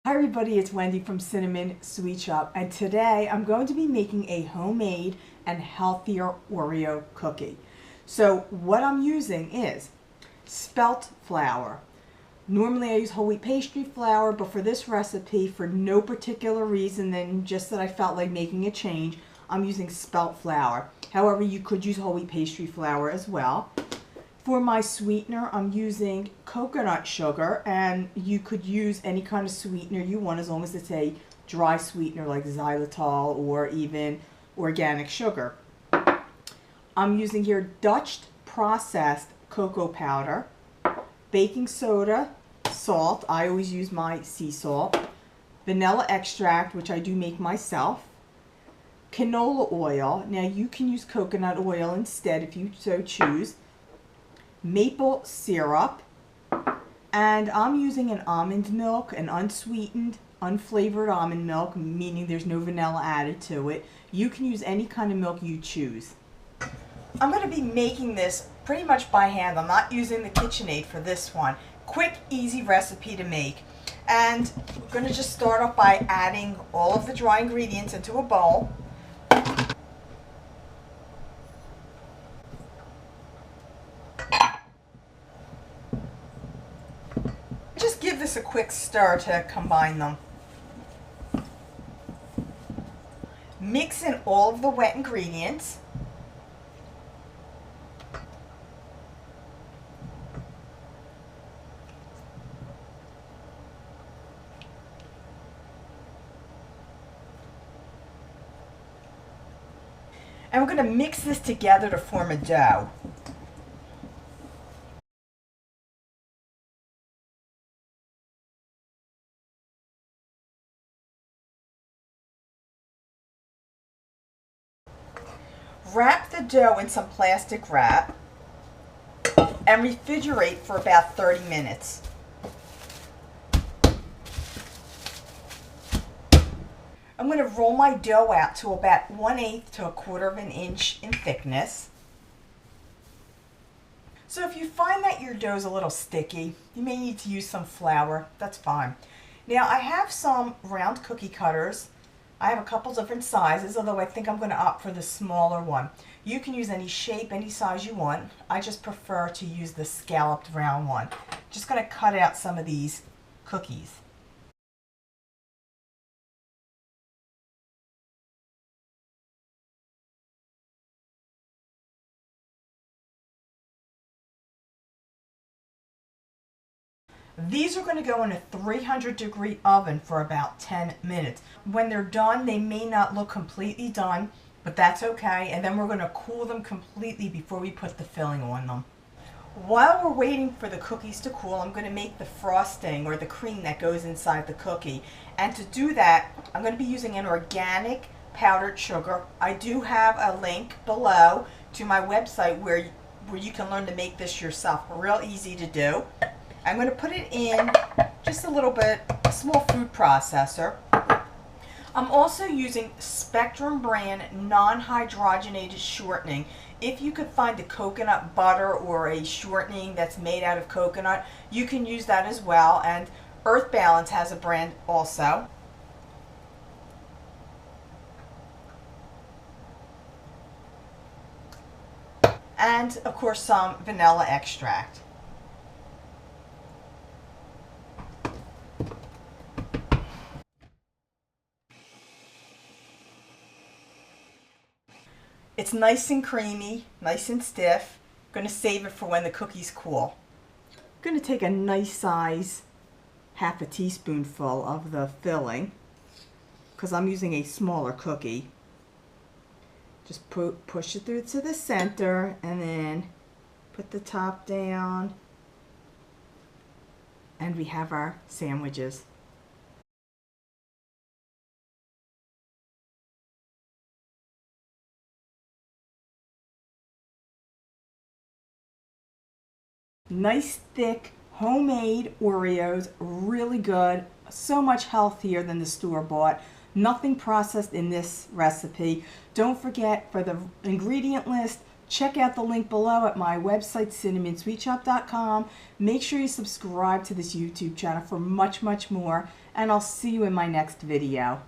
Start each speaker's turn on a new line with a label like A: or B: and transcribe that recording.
A: Hi everybody, it's Wendy from Cinnamon Sweet Shop, and today I'm going to be making a homemade and healthier Oreo cookie. So what I'm using is spelt flour. Normally I use whole wheat pastry flour, but for this recipe, for no particular reason than just that I felt like making a change, I'm using spelt flour. However, you could use whole wheat pastry flour as well. For my sweetener, I'm using coconut sugar, and you could use any kind of sweetener you want as long as it's a dry sweetener like xylitol or even organic sugar. I'm using here Dutch processed cocoa powder, baking soda, salt, I always use my sea salt, vanilla extract, which I do make myself, canola oil, now you can use coconut oil instead if you so choose, maple syrup, and I'm using an almond milk, an unsweetened, unflavored almond milk, meaning there's no vanilla added to it. You can use any kind of milk you choose. I'm going to be making this pretty much by hand. I'm not using the KitchenAid for this one. Quick, easy recipe to make. And we're going to just start off by adding all of the dry ingredients into a bowl. Just give this a quick stir to combine them. Mix in all of the wet ingredients. And we're going to mix this together to form a dough. Wrap the dough in some plastic wrap and refrigerate for about 30 minutes. I'm going to roll my dough out to about 1/8 to 1/4 of an inch in thickness. So if you find that your dough is a little sticky, you may need to use some flour. That's fine. Now I have some round cookie cutters. I have a couple different sizes, although I think I'm going to opt for the smaller one. You can use any shape, any size you want. I just prefer to use the scalloped round one. Just going to cut out some of these cookies. These are going to go in a 300-degree oven for about 10 minutes. When they're done, they may not look completely done, but that's okay. And then we're going to cool them completely before we put the filling on them. While we're waiting for the cookies to cool, I'm going to make the frosting or the cream that goes inside the cookie. And to do that, I'm going to be using an organic powdered sugar. I do have a link below to my website where you can learn to make this yourself. Real easy to do. I'm going to put it in just a little bit, a small food processor. I'm also using Spectrum brand non-hydrogenated shortening. If you could find a coconut butter or a shortening that's made out of coconut, you can use that as well. And Earth Balance has a brand also. And of course some vanilla extract. It's nice and creamy, nice and stiff. I'm going to save it for when the cookies cool. I'm going to take a nice size half a teaspoonful of the filling because I'm using a smaller cookie. Just push it through to the center and then put the top down, and we have our sandwiches. Nice thick homemade Oreos, really good, so much healthier than the store-bought. Nothing processed in this recipe. Don't forget, for the ingredient list, check out the link below at my website, cinnamonsweetshop.com. Make sure you subscribe to this YouTube channel for much, much more, and I'll see you in my next video.